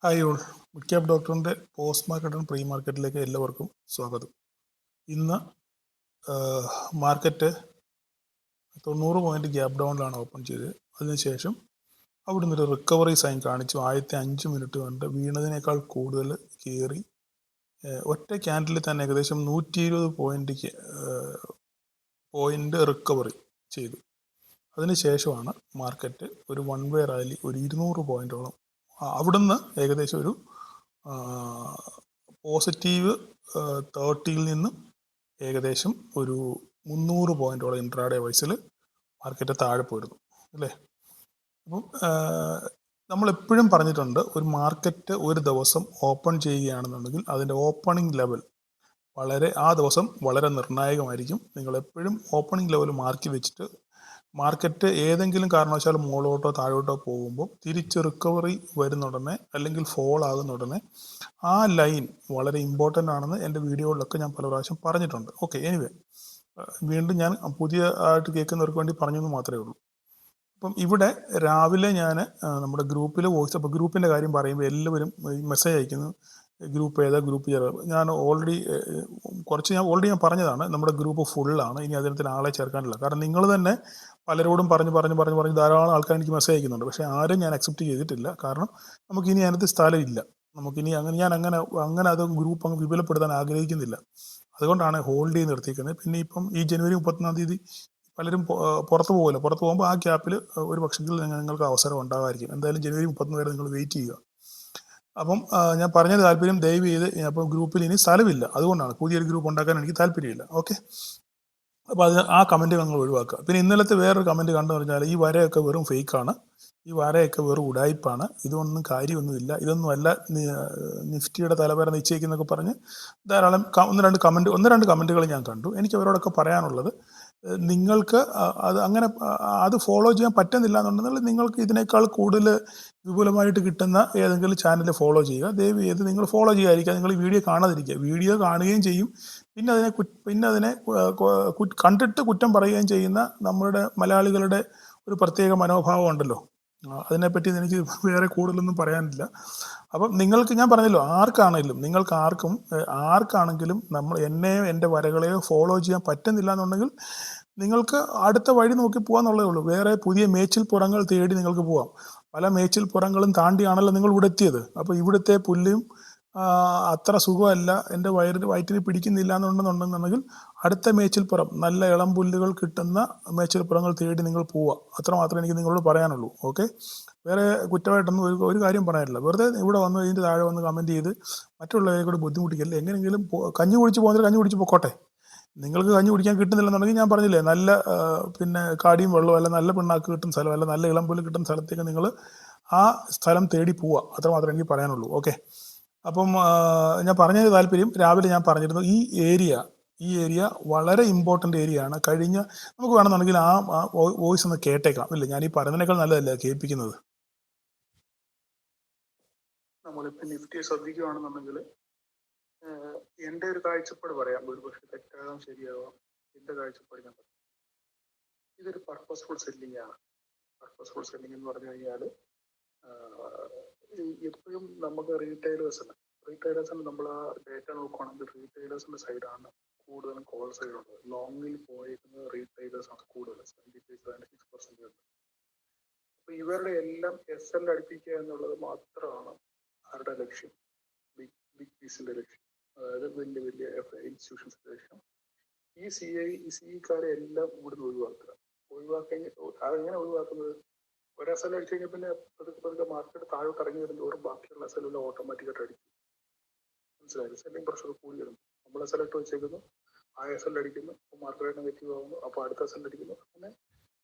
Hi all, mid cap ഡോക്ടറിൻ്റെ post market and pre മാർക്കറ്റിലേക്ക് എല്ലാവർക്കും സ്വാഗതം. ഇന്ന് മാർക്കറ്റ് 90 പോയിന്റ് ഗ്യാപ്പ് ഡൗണിലാണ് ഓപ്പൺ ചെയ്തത്. അതിനുശേഷം അവിടെ നിന്നൊരു റിക്കവറി സൈൻ കാണിച്ചു. ആദ്യത്തെ 5 മിനിറ്റ് കൊണ്ട് വീണതിനേക്കാൾ കൂടുതൽ കയറി ഒറ്റ ക്യാൻഡിൽ തന്നെ ഏകദേശം 120 പോയിന്റ് റിക്കവറി ചെയ്തു. അതിനുശേഷമാണ് മാർക്കറ്റ് ഒരു വൺ വേ റാലി ഒരു 200 പോയിന്റോളം അവിടുന്ന് ഏകദേശം ഒരു പോസിറ്റീവ് 30 നിന്ന് ഏകദേശം ഒരു 300 പോയിന്റോളം ഇൻട്രാഡേ വൈസിൽ മാർക്കറ്റ് താഴെ പോയിരുന്നു അല്ലേ. അപ്പം നമ്മളെപ്പോഴും പറഞ്ഞിട്ടുണ്ട്, ഒരു മാർക്കറ്റ് ഒരു ദിവസം ഓപ്പൺ ചെയ്യുകയാണെന്നുണ്ടെങ്കിൽ അതിൻ്റെ ഓപ്പണിംഗ് ലെവൽ ആ ദിവസം വളരെ നിർണായകമായിരിക്കും. നിങ്ങളെപ്പോഴും ഓപ്പണിംഗ് ലെവൽ മാർക്കി വെച്ചിട്ട് മാർക്കറ്റ് ഏതെങ്കിലും കാരണവശാൽ മുകളോട്ടോ താഴോട്ടോ പോകുമ്പോൾ തിരിച്ച് റിക്കവറി വരുന്നുടനെ അല്ലെങ്കിൽ ഫോൾ ആകുന്നുടനെ ആ ലൈൻ വളരെ ഇമ്പോർട്ടൻ്റ് ആണെന്ന് എൻ്റെ വീഡിയോകളിലൊക്കെ ഞാൻ പല പ്രാവശ്യം പറഞ്ഞിട്ടുണ്ട്. ഓക്കെ, എനിവേ വീണ്ടും ഞാൻ പുതിയ ആയിട്ട് കേൾക്കുന്നവർക്ക് വേണ്ടി പറഞ്ഞെന്ന് മാത്രമേ ഉള്ളൂ. അപ്പം ഇവിടെ രാവിലെ ഞാൻ നമ്മുടെ ഗ്രൂപ്പിൽ വോയിസ്, അപ്പോൾ ഗ്രൂപ്പിൻ്റെ കാര്യം പറയുമ്പോൾ എല്ലാവരും മെസ്സേജ് അയക്കുന്നു, ഗ്രൂപ്പ് ഏതാ, ഗ്രൂപ്പ് ചേരാം. ഞാൻ ഓൾറെഡി ഞാൻ പറഞ്ഞതാണ്, നമ്മുടെ ഗ്രൂപ്പ് ഫുള്ളാണ്. ഇനി അതിനകത്ത് ആളെ ചേർക്കാനില്ല. കാരണം നിങ്ങൾ തന്നെ പലരോടും പറഞ്ഞ് ധാരാളം ആൾക്കാർ എനിക്ക് മെസ്സേജ് അയക്കുന്നുണ്ട്. പക്ഷേ ആരും ഞാൻ അക്സെപ്റ്റ് ചെയ്തിട്ടില്ല. കാരണം നമുക്കിനി അതിനകത്ത് സ്ഥലമില്ല. നമുക്കിനി അങ്ങനെ അത് ഗ്രൂപ്പ് അങ്ങ് വിപുലപ്പെടുത്താൻ ആഗ്രഹിക്കുന്നില്ല. അതുകൊണ്ടാണ് ഹോൾഡ് ചെയ്ത് നിർത്തിയിരിക്കുന്നത്. പിന്നെ ഇപ്പം ഈ ജനുവരി 31-ാം തീയതി പലരും പുറത്ത് പോകുമ്പോൾ ആ ഗ്യാപ്പിൽ ഒരു പക്ഷെങ്കിൽ നിങ്ങൾക്ക് അവസരം ഉണ്ടാകാമായിരിക്കും. എന്തായാലും ജനുവരി 31 വരെ നിങ്ങൾ വെയിറ്റ് ചെയ്യുക. അപ്പം ഞാൻ പറഞ്ഞ താല്പര്യം ദയവ് ചെയ്ത്, അപ്പം ഗ്രൂപ്പിൽ ഇനി സ്ഥലമില്ല, അതുകൊണ്ടാണ് പുതിയൊരു ഗ്രൂപ്പ് ഉണ്ടാക്കാൻ എനിക്ക് താല്പര്യമില്ല. ഓക്കെ, അപ്പോൾ ആ കമൻറ്റ് നിങ്ങൾ ഒഴിവാക്കുക. പിന്നെ ഇന്നലത്തെ വേറൊരു കമൻറ്റ് കണ്ടു പറഞ്ഞാൽ ഈ വരയൊക്കെ വെറും ഫേക്കാണ്, ഈ വരയൊക്കെ വെറും ഉടായ്പാണ്, ഇതൊന്നും കാര്യമൊന്നുമില്ല, ഇതൊന്നും അല്ല നിഫ്റ്റിയുടെ തലവര നിശ്ചയിക്കുന്നൊക്കെ പറഞ്ഞ് ധാരാളം ഒന്ന് രണ്ട് കമൻറ്റുകൾ ഞാൻ കണ്ടു. എനിക്ക് അവരോടൊക്കെ പറയാനുള്ളത്, നിങ്ങൾക്ക് അത് ഫോളോ ചെയ്യാൻ പറ്റുന്നില്ല എന്നുണ്ടെങ്കിൽ നിങ്ങൾക്ക് ഇതിനേക്കാൾ കൂടുതൽ വിപുലമായിട്ട് കിട്ടുന്ന ഏതെങ്കിലും ചാനൽ ഫോളോ ചെയ്യുക. ദയവ് ചെയ്ത് നിങ്ങൾ ഫോളോ ചെയ്യാതിരിക്കുക, നിങ്ങൾ ഈ വീഡിയോ കാണാതിരിക്കുക. വീഡിയോ കാണുകയും ചെയ്യും, പിന്നെ അതിനെ കണ്ടിട്ട് കുറ്റം പറയുകയും ചെയ്യുന്ന നമ്മുടെ മലയാളികളുടെ ഒരു പ്രത്യേക മനോഭാവം ഉണ്ടല്ലോ. അതിനെപ്പറ്റി എനിക്ക് വേറെ കൂടുതലൊന്നും പറയാനില്ല. അപ്പം നിങ്ങൾക്ക് ഞാൻ പറഞ്ഞല്ലോ, ആർക്കാണെങ്കിലും എന്നെയോ എൻ്റെ വരകളെയോ ഫോളോ ചെയ്യാൻ പറ്റുന്നില്ല എന്നുണ്ടെങ്കിൽ നിങ്ങൾക്ക് അടുത്ത വഴി നോക്കി പോകാന്നുള്ളതേ ഉള്ളൂ. വേറെ പുതിയ മേച്ചിൽ പുറങ്ങൾ തേടി നിങ്ങൾക്ക് പോകാം. പല മേച്ചിൽ പുറങ്ങളും താണ്ടിയാണല്ലോ നിങ്ങൾ ഇവിടെ എത്തിയത്. അപ്പോൾ ഇവിടുത്തെ പുല്ലും അത്ര സുഖമല്ല, എൻ്റെ വയറ്റിന് പിടിക്കുന്നില്ല എന്നുണ്ടെന്നുണ്ടെങ്കിൽ അടുത്ത മേച്ചിൽപ്പുറം, നല്ല ഇളം പുല്ലുകൾ കിട്ടുന്ന മേച്ചിൽപ്പുറങ്ങൾ തേടി നിങ്ങൾ പോവുക. അത്രമാത്രമേ എനിക്ക് നിങ്ങളോട് പറയാനുള്ളൂ. ഓക്കെ, വേറെ കുറ്റമായിട്ടൊന്നും ഒരു കാര്യം പറയാനില്ല. വെറുതെ ഇവിടെ വന്ന് ഇതിൻ്റെ താഴെ വന്ന് കമൻറ്റ് ചെയ്ത് മറ്റുള്ളവരെ കൂടെ ബുദ്ധിമുട്ടിക്കല്ലേ. എങ്ങനെയെങ്കിലും കഞ്ഞി കുടിച്ച് പോക്കോട്ടെ. നിങ്ങൾക്ക് കഞ്ഞി കുടിക്കാൻ കിട്ടുന്നില്ലെന്നുണ്ടെങ്കിൽ ഞാൻ പറഞ്ഞില്ലേ, നല്ല പിന്നെ കാടിയും വെള്ളവും അല്ല, നല്ല പിണ്ണാക്ക് കിട്ടുന്ന സ്ഥലം അല്ല, നല്ല ഇളം പുല്ല് കിട്ടുന്ന സ്ഥലത്തേക്ക് നിങ്ങൾ ആ സ്ഥലം തേടി പോവുക. അത്രമാത്രമേ എനിക്ക് പറയാനുള്ളൂ. ഓക്കെ, അപ്പം ഞാൻ പറഞ്ഞതിന് താല്പര്യം, രാവിലെ ഞാൻ പറഞ്ഞിരുന്നു, ഈ ഏരിയ വളരെ ഇമ്പോർട്ടൻ്റ് ഏരിയയാണ്. നമുക്ക് വേണമെന്നുണ്ടെങ്കിൽ ആ വോയിസ് ഒന്ന് കേട്ടേക്കാം. ഇല്ല, ഞാൻ ഈ പറയുന്നതിനേക്കാൾ നല്ലതല്ലേ കേൾപ്പിക്കുന്നത്. നമ്മളിപ്പോൾ നിഫ്റ്റിയെ ശ്രദ്ധിക്കുകയാണെന്നുണ്ടെങ്കിൽ എൻ്റെ ഒരു കാഴ്ചപ്പാട് പറയാം, ഒരുപക്ഷെ തെറ്റാകാം ശരിയാവാം. എൻ്റെ കാഴ്ചപ്പാട് ഞാൻ പറയാം, ഇതൊരു പർപ്പസ്ഫുൾ സെല്ലിംഗ് ആണ്. പർപ്പസ്ഫുൾ സെല്ലിംഗ് എന്ന് പറഞ്ഞു കഴിഞ്ഞാൽ എപ്പോഴും നമുക്ക് റീറ്റെയിലേഴ്സിന് നമ്മൾ ആ ഡേറ്റ നോക്കുകയാണെങ്കിൽ റീറ്റെയിലേഴ്സിന്റെ സൈഡാണ് കൂടുതലും കോൾ സൈഡ് ഉള്ളത്. ലോങ്ങിൽ പോയിരിക്കുന്നത് റീറ്റെയിലേഴ്സ് ആണ് കൂടുതൽ, 76%. അപ്പൊ ഇവരുടെ എല്ലാം SL അടുപ്പിക്കുക എന്നുള്ളത് മാത്രമാണ് അവരുടെ ലക്ഷ്യം, ബിഗ് പീസിന്റെ ലക്ഷ്യം, അതായത് വലിയ ഇൻസ്റ്റിറ്റ്യൂഷൻസിന്റെ ലക്ഷ്യം. ഈ സിഇക്കാരെ എല്ലാം ഇവിടുന്ന് അതെങ്ങനെ ഒഴിവാക്കുന്നത്? ഒരു SL അടിച്ചു കഴിഞ്ഞാൽ പിന്നെ പതുക്കെ മാർക്കറ്റ് താഴോട്ട് ഇറങ്ങി വരുന്നതോറും ബാക്കിയുള്ള SL ഓട്ടോമാറ്റിക്കായിട്ട് അടിക്കും. മനസ്സിലായി? സെല്ലിംഗ് പ്രഷർ കൂടി വരുന്നു. നമ്മൾ SL ഇട്ട് വെച്ചേക്കുന്നു, ആ SL അടിക്കുന്നു, മാർക്കറ്റ് നെഗറ്റീവ് ആവുന്നു, അപ്പോൾ അടുത്ത SL അടിക്കുന്നു. അങ്ങനെ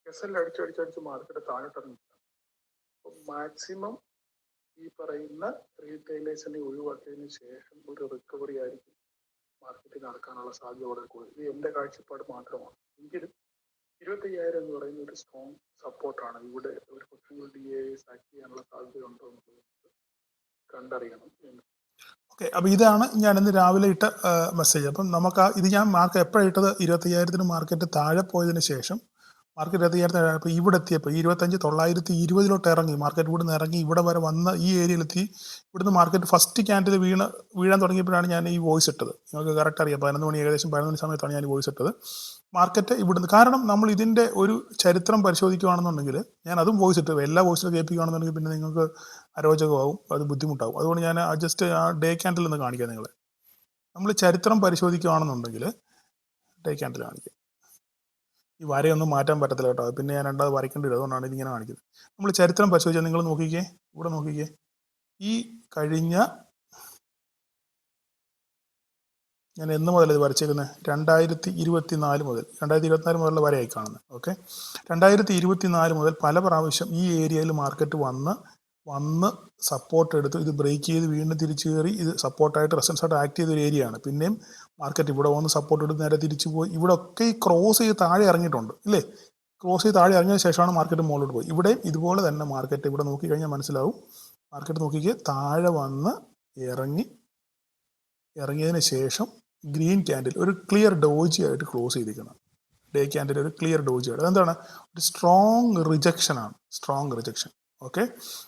SL അടിച്ച് മാർക്കറ്റ് താഴോട്ട് ഇറങ്ങി. അപ്പോൾ മാക്സിമം ഈ പറയുന്ന റീറ്റെയിലേഴ്സിനെ ഒഴിവാക്കിയതിന് ശേഷം ഒരു റിക്കവറി ആയിരിക്കും മാർക്കറ്റിൽ നടക്കാനുള്ള സാധ്യത വളരെ കൂടുതൽ. ഇത് എൻ്റെ കാഴ്ചപ്പാട് മാത്രമാണ്. എങ്കിലും 25,000 എന്ന് പറയുന്ന ഒരു സ്ട്രോങ് സപ്പോർട്ടാണ്. ഇവിടെ ഒരു കുറച്ചും കൂടി DAs ആക്ട് ചെയ്യാനുള്ള സാധ്യത ഉണ്ടോ എന്നുള്ളത് കണ്ടറിയണം. ഓക്കെ, അപ്പോൾ ഇതാണ് ഞാൻ ഇന്ന് രാവിലെ ഇട്ട മെസ്സേജ്. അപ്പം നമുക്ക് ഇത് ഞാൻ എപ്പോഴാണ് ഇട്ടത്? 25,000 മാർക്കറ്റ് താഴെ പോയതിന് ശേഷം മാർക്കറ്റ് 26,000. അപ്പോൾ ഇവിടെ എത്തിയപ്പോൾ 25,920 ഇറങ്ങി മാർക്കറ്റ്. ഇവിടെ നിന്ന് ഇറങ്ങി ഇവിടെ വരെ വന്ന ഈ ഏരിയയിലെത്തി. ഇവിടുന്ന് മാർക്കറ്റ് ഫസ്റ്റ് ക്യാൻഡിൽ വീഴാൻ തുടങ്ങിയപ്പോഴാണ് ഞാൻ ഈ വോയിസ് ഇട്ടത്. നിങ്ങൾക്ക് കറക്റ്റ് അറിയാം, 11 മണി ഏകദേശം 11 മണി സമയത്താണ് ഞാൻ ഈ വോയിസ് ഇട്ടത്. മാർക്കറ്റ് ഇവിടുന്ന്, കാരണം നമ്മൾ ഇതിൻ്റെ ഒരു ചരിത്രം പരിശോധിക്കുകയാണെന്നുണ്ടെങ്കിൽ, ഞാൻ അതും വോയിസ് ഇട്ടു, എല്ലാ വോയിസിലും കേൾപ്പിക്കുകയാണെന്നുണ്ടെങ്കിൽ പിന്നെ നിങ്ങൾക്ക് അരോചകമാവും, അത് ബുദ്ധിമുട്ടാവും. അതുകൊണ്ട് ഞാൻ ജസ്റ്റ് ആ ഡേ ക്യാൻഡിൽ നിന്ന് കാണിക്കാം നിങ്ങളെ. നമ്മൾ ചരിത്രം പരിശോധിക്കുകയാണെന്നുണ്ടെങ്കിൽ ഡേ ക്യാൻഡിൽ കാണിക്കാം. ഈ വരയൊന്നും മാറ്റാൻ പറ്റത്തില്ല കേട്ടോ, പിന്നെ ഞാൻ രണ്ടാമത് വരയ്ക്കേണ്ടി വരും, അതുകൊണ്ടാണ് ഇതിങ്ങനെ കാണിക്കുന്നത്. നമ്മൾ ചരിത്രം പരിശോധിച്ചാൽ നിങ്ങൾ നോക്കിക്കേ, ഇവിടെ നോക്കിക്കേ, ഈ കഴിഞ്ഞ, ഞാൻ എന്ന് മുതൽ ഇത് വരച്ചേക്കുന്നത് 2024 മുതൽ, 2024 മുതലുള്ള വരയായി കാണുന്നത്. ഓക്കെ, 2024 മുതൽ പല പ്രാവശ്യം ഈ ഏരിയയിൽ മാർക്കറ്റ് വന്ന് സപ്പോർട്ട് എടുത്ത് ഇത് ബ്രേക്ക് ചെയ്ത് വീണ്ടും തിരിച്ചു കയറി, ഇത് സപ്പോർട്ടായിട്ട് റെസിസ്റ്റൻസ് ആയിട്ട് ആക്ട് ചെയ്ത ഒരു ഏരിയയാണ്. പിന്നെയും മാർക്കറ്റ് ഇവിടെ വന്ന് സപ്പോർട്ട് എടുത്ത് നേരെ തിരിച്ചു പോയി. ഇവിടെ ഒക്കെ ഈ ക്രോസ് ചെയ്ത് താഴെ ഇറങ്ങിയിട്ടുണ്ട് ഇല്ലേ, ക്രോസ് ചെയ്ത് താഴെ ഇറങ്ങിയ ശേഷമാണ് മാർക്കറ്റ് മുകളിലോട്ട് പോയി. ഇവിടെയും ഇതുപോലെ തന്നെ മാർക്കറ്റ് ഇവിടെ നോക്കിക്കഴിഞ്ഞാൽ മനസ്സിലാവും. മാർക്കറ്റ് നോക്കിക്കേ, താഴെ വന്ന് ഇറങ്ങിയതിന് ശേഷം ഗ്രീൻ ക്യാൻഡിൽ ഒരു ക്ലിയർ ഡോജി ആയിട്ട് ക്ലോസ് ചെയ്തിരിക്കണം. ഡേ ക്യാൻഡിൽ ഒരു ക്ലിയർ ഡോജി ആയിട്ട്, അതെന്താണ്, ഒരു സ്ട്രോങ് റിജക്ഷനാണ്, സ്ട്രോങ് റിജക്ഷൻ. ഓക്കെ,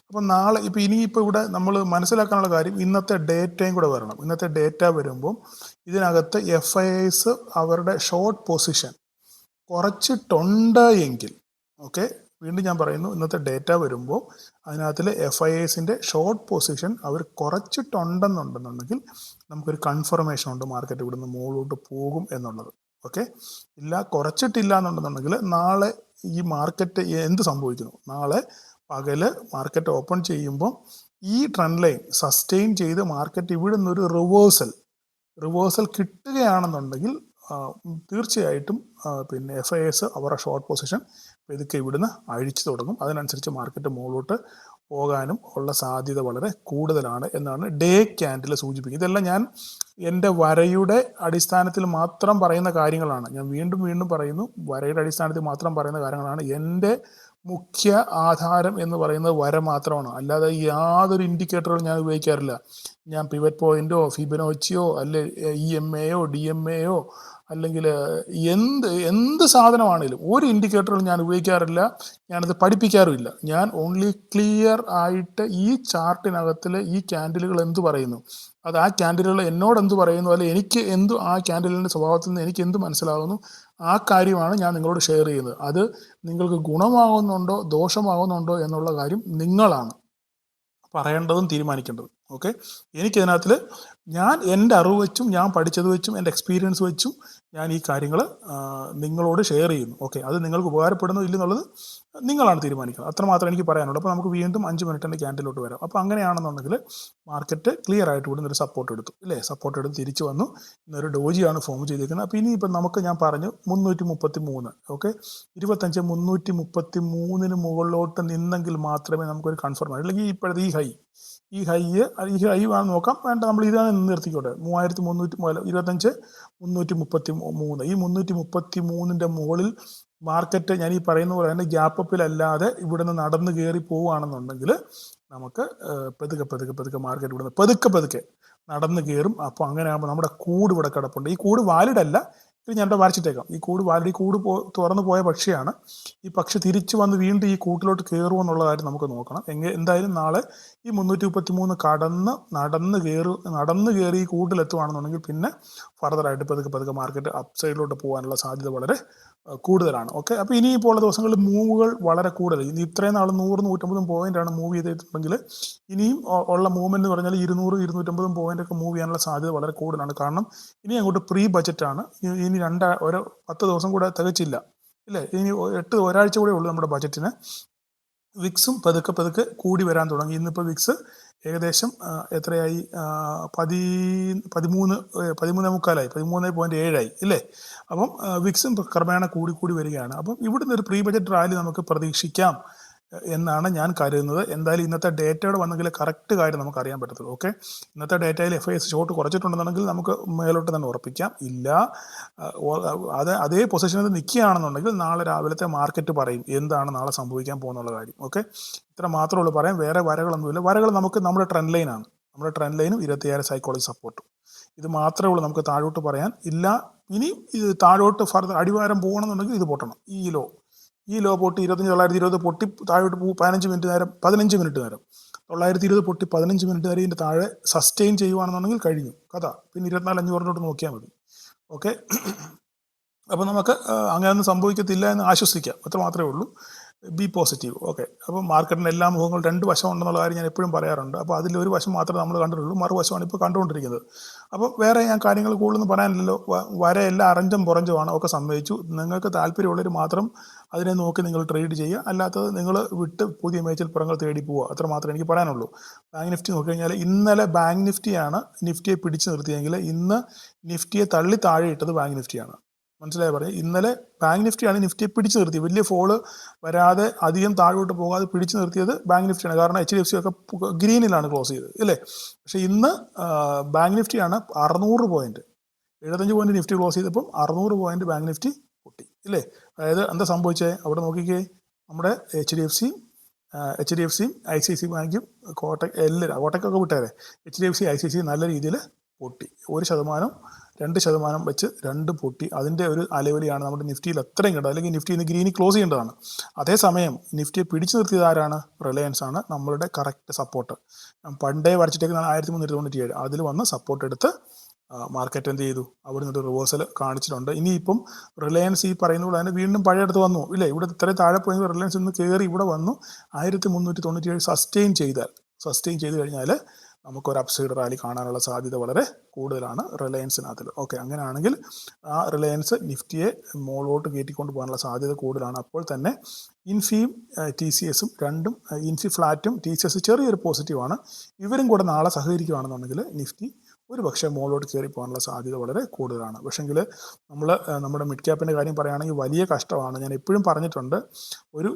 അപ്പം നാളെ ഇനിയിപ്പോൾ ഇവിടെ നമ്മൾ മനസ്സിലാക്കാനുള്ള കാര്യം, ഇന്നത്തെ ഡേറ്റയും കൂടെ വരണം. ഇന്നത്തെ ഡേറ്റ വരുമ്പം ഇതിനകത്ത് FIIs അവരുടെ ഷോർട്ട് പൊസിഷൻ കുറച്ചിട്ടുണ്ട് എങ്കിൽ, ഓക്കെ, വീണ്ടും ഞാൻ പറയുന്നു, ഇന്നത്തെ ഡേറ്റ വരുമ്പോൾ അതിനകത്തിൽ FIIസിൻ്റെ ഷോർട്ട് പൊസിഷൻ അവർ കുറച്ചിട്ടുണ്ടെന്നുണ്ടെന്നുണ്ടെങ്കിൽ നമുക്കൊരു കൺഫർമേഷൻ ഉണ്ട് മാർക്കറ്റ് ഇവിടുന്ന് മുകളിലോട്ട് പോകും എന്നുള്ളത്. ഓക്കെ, കുറച്ചിട്ടില്ല എന്നുണ്ടെന്നുണ്ടെങ്കിൽ നാളെ ഈ മാർക്കറ്റ് എന്ത് സംഭവിക്കുന്നു, നാളെ പകല് മാർക്കറ്റ് ഓപ്പൺ ചെയ്യുമ്പോൾ ഈ ട്രെൻഡ് ലൈൻ സസ്റ്റെയിൻ ചെയ്ത് മാർക്കറ്റ് ഇവിടെ നിന്നൊരു റിവേഴ്സൽ കിട്ടുകയാണെന്നുണ്ടെങ്കിൽ തീർച്ചയായിട്ടും പിന്നെ FIIs അവരുടെ ഷോർട്ട് പൊസിഷൻ ഇതൊക്കെ ഇവിടുന്ന് അഴിച്ചു തുടങ്ങും. അതിനനുസരിച്ച് മാർക്കറ്റ് മുകളിലോട്ട് പോകാനും ഉള്ള സാധ്യത വളരെ കൂടുതലാണ് എന്നാണ് ഡേ ക്യാൻഡിൽ സൂചിപ്പിക്കുന്നത്. ഇതെല്ലാം ഞാൻ എൻ്റെ വരയുടെ അടിസ്ഥാനത്തിൽ മാത്രം പറയുന്ന കാര്യങ്ങളാണ്. ഞാൻ വീണ്ടും പറയുന്നു, വരയുടെ അടിസ്ഥാനത്തിൽ മാത്രം പറയുന്ന കാര്യങ്ങളാണ്. എൻ്റെ മുഖ്യ ആധാരം എന്ന് പറയുന്നത് വര മാത്രമാണ്. അല്ലാതെ യാതൊരു ഇൻഡിക്കേറ്ററുകളും ഞാൻ ഉപയോഗിക്കാറില്ല. ഞാൻ പിവറ്റ് പോയിന്റോ ഫിബൊനാച്ചിയോ അല്ലെ EMAയോ DMAയോ അല്ലെങ്കിൽ എന്ത് സാധനമാണെങ്കിലും ഒരു ഇൻഡിക്കേറ്ററുകളും ഞാൻ ഉപയോഗിക്കാറില്ല. ഞാനത് പഠിപ്പിക്കാറുമില്ല. ഞാൻ ഓൺലി ക്ലിയർ ആയിട്ട് ഈ ചാർട്ടിനകത്തിൽ ഈ ക്യാൻഡിലുകൾ എന്ത് പറയുന്നു, അത് ആ ക്യാൻഡിലുകൾ എന്നോട് എന്ത് പറയുന്നു, അല്ലെ എനിക്ക് ആ ക്യാൻഡിലിൻ്റെ സ്വഭാവത്തിൽ നിന്ന് എനിക്ക് എന്ത് മനസ്സിലാകുന്നു, ആ കാര്യമാണ് ഞാൻ നിങ്ങളോട് ഷെയർ ചെയ്യുന്നത്. അത് നിങ്ങൾക്ക് ഗുണമാകുന്നുണ്ടോ ദോഷമാകുന്നുണ്ടോ എന്നുള്ള കാര്യം നിങ്ങളാണ് പറയേണ്ടതും തീരുമാനിക്കേണ്ടതും. ഓക്കെ, എനിക്കതിനകത്തിൽ ഞാൻ എൻ്റെ അറിവ് വെച്ചും ഞാൻ പഠിച്ചത് വെച്ചും എൻ്റെ എക്സ്പീരിയൻസ് വെച്ചും ഞാൻ ഈ കാര്യങ്ങൾ നിങ്ങളോട് ഷെയർ ചെയ്യുന്നു. ഓക്കെ, അത് നിങ്ങൾക്ക് ഉപകാരപ്പെടുന്നോ ഇല്ലെന്നുള്ളത് നിങ്ങളാണ് തീരുമാനിക്കുന്നത്. അത്രമാത്രം എനിക്ക് പറയാനുള്ളൂ. അപ്പോൾ നമുക്ക് വീണ്ടും 5 മിനിറ്റിൻ്റെ ക്യാൻഡിലോട്ട് വരാം. അപ്പോൾ അങ്ങനെയാണെന്നുണ്ടെങ്കിൽ മാർക്കറ്റ് ക്ലിയർ ആയിട്ട് ഇവിടെ നിന്നൊരു സപ്പോർട്ട് എടുത്തു ഇല്ലേ, സപ്പോർട്ട് എടുത്ത് തിരിച്ചു വന്നു. ഇന്നൊരു ഡോജിയാണ് ഫോം ചെയ്തിരിക്കുന്നത്. അപ്പോൾ ഇനിയിപ്പം നമുക്ക് ഞാൻ പറഞ്ഞു 333, ഓക്കെ, 333 മുകളിലോട്ട് നിന്നെങ്കിൽ മാത്രമേ നമുക്കൊരു കൺഫർം ആയി, അല്ലെങ്കിൽ ഇപ്പോഴത്തെ ഈ ഹൈ വേണം നോക്കാം, വേണ്ട നമ്മൾ ഇതാണ് നിർത്തിക്കോട്ടെ. 3325 333, ഈ 333 മുകളിൽ മാർക്കറ്റ് ഞാൻ ഈ പറയുന്ന പോലെ തന്നെ ഗ്യാപ്പ് അപ്പിലല്ലാതെ ഇവിടെ നിന്ന് നടന്ന് കയറി പോവുകയാണെന്നുണ്ടെങ്കിൽ നമുക്ക് പതുക്കെ മാർക്കറ്റ് ഇവിടെ നിന്ന് പതുക്കെ നടന്ന് കയറും. അപ്പോൾ അങ്ങനെ ആകുമ്പോൾ നമ്മുടെ കൂട് ഇവിടെ കിടപ്പുണ്ട്. ഈ കൂട് വാലിഡ് അല്ല, ഇത് ഞാൻ വരച്ചിട്ടേക്കാം. ഈ കൂട് തുറന്നു പോയ പക്ഷിയാണ്. ഈ പക്ഷി തിരിച്ചു വന്ന് വീണ്ടും ഈ കൂട്ടിലോട്ട് കയറുമോ എന്നുള്ള കാര്യം നമുക്ക് നോക്കണം. എന്തായാലും നാളെ ഈ 333 നടന്ന് കയറി ഈ കൂട്ടിലെത്തുവാണെന്നുണ്ടെങ്കിൽ പിന്നെ ഫർദറായിട്ട് പതുക്കെ മാർക്കറ്റ് അപ്സൈഡിലോട്ട് പോകാനുള്ള സാധ്യത വളരെ കൂടുതലാണ്. ഓക്കെ, അപ്പോൾ ഇനിയിപ്പോൾ ഉള്ള ദിവസങ്ങളിൽ മൂവുകൾ വളരെ കൂടുതൽ. ഇനി ഇത്രയും നാൾ 100-150 പോയിന്റാണ് മൂവ് ചെയ്തിട്ടുണ്ടെങ്കിൽ ഇനിയും ഉള്ള മൂവ്മെന്റ് എന്ന് പറഞ്ഞാൽ 200-250 പോയിന്റൊക്കെ മൂവ് ചെയ്യാനുള്ള സാധ്യത വളരെ കൂടുതലാണ്. കാരണം ഇനി അങ്ങോട്ട് പ്രീ ബജറ്റാണ്. ഇനി 10 ദിവസം കൂടെ തികച്ചില്ല ഇല്ലേ, ഇനി ഒരാഴ്ച കൂടെ ഉള്ളൂ നമ്മുടെ ബജറ്റിന്. വിക്സും പതുക്കെ കൂടി വരാൻ തുടങ്ങി. ഇന്നിപ്പോൾ വിക്സ് ഏകദേശം എത്രയായി, 13.4 ഇല്ലേ. അപ്പം വിക്സും ക്രമേണ കൂടി വരികയാണ്. അപ്പം ഇവിടുന്ന് ഒരു പ്രീ ബജറ്റ് റാലി നമുക്ക് പ്രതീക്ഷിക്കാം എന്നാണ് ഞാൻ കരുതുന്നത്. എന്തായാലും ഇന്നത്തെ ഡേറ്റയോടെ വന്നെങ്കിൽ കറക്റ്റ് കാര്യം നമുക്ക് അറിയാൻ പറ്റത്തുള്ളൂ. ഓക്കെ, ഇന്നത്തെ ഡേറ്റയിൽ FIIs ഷോർട്ട് കുറച്ചിട്ടുണ്ടെന്നുണ്ടെങ്കിൽ നമുക്ക് മേലോട്ട് തന്നെ ഉറപ്പിക്കാം. ഇല്ല, അതേ പൊസിഷനിൽ നിൽക്കുകയാണെന്നുണ്ടെങ്കിൽ നാളെ രാവിലത്തെ മാർക്കറ്റ് പറയും എന്താണ് നാളെ സംഭവിക്കാൻ പോകുന്നുള്ള കാര്യം. ഓക്കെ, ഇത്ര മാത്രമേ ഉള്ളൂ പറയാം. വേറെ വരകളൊന്നുമില്ല. വരകൾ നമുക്ക് നമ്മുടെ ട്രെൻഡ് ലൈനാണ്. നമ്മുടെ ട്രെൻഡ് ലൈനും 25 സൈക്കോളജി സപ്പോർട്ടും, ഇത് മാത്രമേ ഉള്ളൂ നമുക്ക് താഴോട്ട് പറയാൻ. ഇല്ല, ഇനി ഇത് താഴോട്ട് ഫർദർ അടിവാരം പോകണമെന്നുണ്ടെങ്കിൽ ഇത് പൊട്ടണം. ഈ ലോ പൊട്ടി 25,920 പൊട്ടി താഴോട്ട് പോകും 15 മിനിറ്റ് നേരം 920 പൊട്ടി 15 മിനിറ്റ് നേരം ഇതിൻ്റെ താഴെ സസ്റ്റെയിൻ ചെയ്യുവാണെന്നുണ്ടെങ്കിൽ കഴിഞ്ഞു കഥ. പിന്നെ 24,500 നോക്കിയാൽ മതി. ഓക്കെ, അപ്പോൾ നമുക്ക് അങ്ങനെയൊന്നും സംഭവിക്കത്തില്ല എന്ന് ആശ്വസിക്കാം, അത്ര മാത്രമേ ഉള്ളൂ. B positive. ഓക്കെ, അപ്പോൾ മാർക്കറ്റിന് എല്ലാ മുഖങ്ങളും രണ്ട് വശം ഉണ്ടെന്നുള്ള കാര്യം ഞാൻ എപ്പോഴും പറയാറുണ്ട്. അപ്പോൾ അതിലൊരു വശം മാത്രമേ നമ്മൾ കണ്ടിട്ടുള്ളൂ, മറുവശമാണ് ഇപ്പോൾ കണ്ടുകൊണ്ടിരിക്കുന്നത്. അപ്പോൾ വേറെ ഞാൻ കാര്യങ്ങൾ കൂടുതലൊന്നും പറയാനില്ലല്ലോ. എല്ലാം അറഞ്ചും പുറഞ്ചുമാണ്, ഒക്കെ സമ്മതിച്ചു. നിങ്ങൾക്ക് താല്പര്യമുള്ളവർ മാത്രം അതിനെ നോക്കി നിങ്ങൾ ട്രേഡ് ചെയ്യുക, അല്ലാത്തത് നിങ്ങൾ വിട്ട് പുതിയ മേച്ചിൽപ്പുറങ്ങൾ തേടി പോവുക, അത്ര മാത്രമേ എനിക്ക് പറയാനുള്ളൂ. ബാങ്ക് നിഫ്റ്റി നോക്കിക്കഴിഞ്ഞാൽ ഇന്നലെ ബാങ്ക് നിഫ്റ്റിയാണ് നിഫ്റ്റിയെ പിടിച്ചു നിർത്തിയെങ്കിൽ ഇന്ന് നിഫ്റ്റിയെ തള്ളി താഴെ ഇട്ടത് ബാങ്ക് നിഫ്റ്റിയാണ്. മനസ്സിലായി പറഞ്ഞു. ഇന്നലെ ബാങ്ക് നിഫ്റ്റിയാണ് നിഫ്റ്റിയെ പിടിച്ചു നിർത്തിയത്, വലിയ ഫോള് വരാതെ അധികം താഴോട്ട് പോകാതെ പിടിച്ചു നിർത്തിയത് ബാങ്ക് നിഫ്റ്റിയാണ്. കാരണം HDFC ഒക്കെ ഗ്രീനിലാണ് ക്ലോസ് ചെയ്തത് അല്ലേ. പക്ഷേ ഇന്ന് ബാങ്ക് നിഫ്റ്റിയാണ് 600 പോയിന്റ്, 75 പോയിന്റ് നിഫ്റ്റി ക്ലോസ് ചെയ്തപ്പം 600 പോയിന്റ് ബാങ്ക് നിഫ്റ്റി പൊട്ടി ഇല്ലേ. അതായത് എന്താ സംഭവിച്ചത് അവിടെ നോക്കിക്കേ, നമ്മുടെ HDFCയും ICICI ബാങ്കും കോട്ടക് എല്ലാവരും, കോട്ടക്കൊക്കെ വിട്ടേരെ, HDFC ICICI നല്ല രീതിയിൽ പൊട്ടി. 1%, 2% വെച്ച് രണ്ടും പൊട്ടി. അതിൻ്റെ ഒരു അലവലിയാണ് നമ്മുടെ നിഫ്റ്റിയിൽ എത്രയും കണ്ടത്. അല്ലെങ്കിൽ നിഫ്റ്റി ഇന്ന് ഗ്രീനിൽ ക്ലോസ് ചെയ്യേണ്ടതാണ്. അതേസമയം നിഫ്റ്റിയെ പിടിച്ചു നിർത്തിയത് ആരാണ്? റിലയൻസ് ആണ് നമ്മളുടെ കറക്റ്റ് സപ്പോർട്ട്. പണ്ടേ വരച്ചിട്ടേക്ക് 1397 അതിൽ വന്ന് സപ്പോർട്ട് എടുത്ത് മാർക്കറ്റ് എന്ത് ചെയ്തു, അവിടെ നിന്നൊരു റിവേഴ്സൽ കാണിച്ചിട്ടുണ്ട്. ഇനിയിപ്പം റിലയൻസ് ഈ പറയുന്ന പോലെ തന്നെ വീണ്ടും പഴയ അടുത്ത് വന്നു ഇല്ലേ. ഇവിടെ ഇത്രയും താഴെ പോയി റിലയൻസ് ഇന്ന് കയറി ഇവിടെ വന്നു 1397 സസ്റ്റെയിൻ ചെയ്ത് കഴിഞ്ഞാൽ നമുക്കൊരു അപ്സൈഡ് റാലി കാണാനുള്ള സാധ്യത വളരെ കൂടുതലാണ് റിലയൻസിനകത്തിൽ. ഓക്കെ, അങ്ങനെയാണെങ്കിൽ ആ റിലയൻസ് നിഫ്റ്റിയെ മുകളിലോട്ട് കയറ്റിക്കൊണ്ട് പോകാനുള്ള സാധ്യത കൂടുതലാണ്. അപ്പോൾ തന്നെ ഇൻഫിയും TCS രണ്ടും, ഇൻഫി ഫ്ലാറ്റും TCS ചെറിയൊരു പോസിറ്റീവാണ്. ഇവരും കൂടെ നാളെ സഹകരിക്കുകയാണെന്നുണ്ടെങ്കിൽ നിഫ്റ്റി ഒരു പക്ഷേ മുകളിലോട്ട് കയറി പോകാനുള്ള സാധ്യത വളരെ കൂടുതലാണ്. പക്ഷെങ്കിൽ നമ്മുടെ മിഡ് ക്യാപ്പിൻ്റെ കാര്യം പറയുകയാണെങ്കിൽ വലിയ കഷ്ടമാണ്. ഞാൻ എപ്പോഴും പറഞ്ഞിട്ടുണ്ട്, ഒരു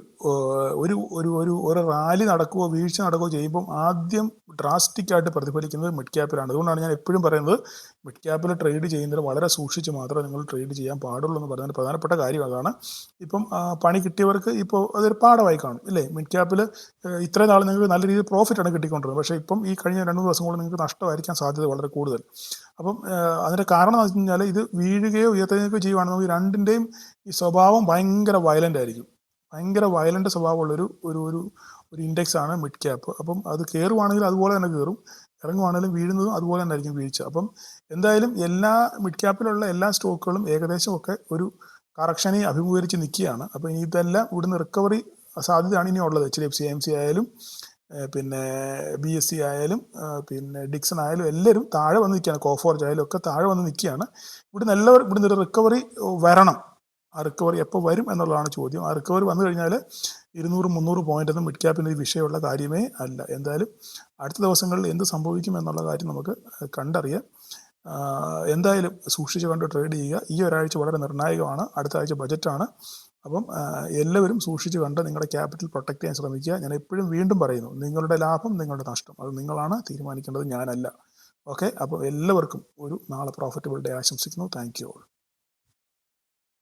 ഒരു ഒരു ഒരു റാലി നടക്കുകയോ വീഴ്ച നടക്കുകയോ ചെയ്യുമ്പം ആദ്യം ഡ്രാസ്റ്റിക്കായിട്ട് പ്രതിഫലിക്കുന്നത് മിഡ് ക്യാപ്പിലാണ്. അതുകൊണ്ടാണ് ഞാൻ എപ്പോഴും പറയുന്നത് മിഡ് ക്യാപ്പിൽ ട്രേഡ് ചെയ്യുന്നതിൽ വളരെ സൂക്ഷിച്ച് മാത്രമേ നിങ്ങൾ ട്രേഡ് ചെയ്യാൻ പാടുള്ളൂ എന്ന് പറയുന്നത് പ്രധാനപ്പെട്ട കാര്യം അതാണ്. ഇപ്പം പണി കിട്ടിയവർക്ക് ഇപ്പോൾ അതൊരു പാഠമായി കാണും ഇല്ലേ. മിഡ് ക്യാപ്പിൽ ഇത്രയും നാൾ നിങ്ങൾക്ക് നല്ല രീതിയിൽ പ്രോഫിറ്റാണ് കിട്ടിക്കൊണ്ടിരുന്നത്, പക്ഷേ ഇപ്പം ഈ കഴിഞ്ഞ 2-3 ദിവസം കൊണ്ട് നിങ്ങൾക്ക് നഷ്ടമായിരിക്കാൻ സാധ്യത വളരെ കൂടുതൽ. അപ്പം അതിൻ്റെ കാരണം എന്ന് വെച്ച് കഴിഞ്ഞാൽ ഇത് വീഴുകയോ ഉയർത്തുകയോ ചെയ്യുവാണെന്നുണ്ടെങ്കിൽ രണ്ടിൻ്റെയും ഈ സ്വഭാവം ഭയങ്കര വയലൻ്റ് ആയിരിക്കും. ഭയങ്കര വയലൻ്റ് സ്വഭാവമുള്ളൊരു ഒരു ഒരു ഒരു ഇൻഡെക്സ് ആണ് മിഡ് ക്യാപ്പ്. അപ്പം അത് കയറുവാണെങ്കിൽ അതുപോലെ തന്നെ കയറും, ഇറങ്ങുവാണെങ്കിലും വീഴുന്നതും അതുപോലെ തന്നെ ആയിരിക്കും വീഴ്ച. അപ്പം എന്തായാലും എല്ലാ മിഡ് ക്യാപ്പിലുള്ള എല്ലാ സ്റ്റോക്കുകളും ഏകദേശം ഒക്കെ ഒരു കറക്ഷനെ അഭിമുഖീകരിച്ച് നിൽക്കുകയാണ്. അപ്പോൾ ഇനി ഇതെല്ലാം ഇവിടുന്ന് റിക്കവറി സാധ്യതയാണ് ഇനി ഉള്ളത്. HDFC AMC ആയാലും പിന്നെ BSE ആയാലും പിന്നെ ഡിക്സൺ ആയാലും എല്ലാവരും താഴെ വന്ന് നിൽക്കുകയാണ്. കോഫോർജ് ആയാലും ഒക്കെ താഴെ വന്ന് നിൽക്കുകയാണ്. ഇവിടുന്ന് ഒരു റിക്കവറി വരണം. ആ റിക്കവറി എപ്പോൾ വരും എന്നുള്ളതാണ് ചോദ്യം. ആ റിക്കവറി വന്നു കഴിഞ്ഞാൽ 200-300 പോയിൻ്റൊന്നും മിഡ് ക്യാപ്പിന് ഒരു വിഷയമുള്ള കാര്യമേ അല്ല. എന്തായാലും അടുത്ത ദിവസങ്ങളിൽ എന്ത് സംഭവിക്കും എന്നുള്ള കാര്യം നമുക്ക് കണ്ടറിയാം. എന്തായാലും സൂക്ഷിച്ച് കണ്ട് ട്രേഡ് ചെയ്യുക. ഈ ഒരാഴ്ച വളരെ നിർണായകമാണ്. അടുത്ത ആഴ്ച ബജറ്റാണ്. അപ്പം എല്ലാവരും സൂക്ഷിച്ച് കണ്ട് നിങ്ങളുടെ ക്യാപിറ്റൽ പ്രൊട്ടക്റ്റ് ചെയ്യാൻ ശ്രമിക്കുക. ഞാൻ എപ്പോഴും വീണ്ടും പറയുന്നു, നിങ്ങളുടെ ലാഭം നിങ്ങളുടെ നഷ്ടം അത് നിങ്ങളാണ് തീരുമാനിക്കേണ്ടത്, ഞാനല്ല. ഓക്കെ, അപ്പോൾ എല്ലാവർക്കും ഒരു നാളെ പ്രോഫിറ്റബിൾ ഡേ ആശംസിക്കുന്നു. Thank you all.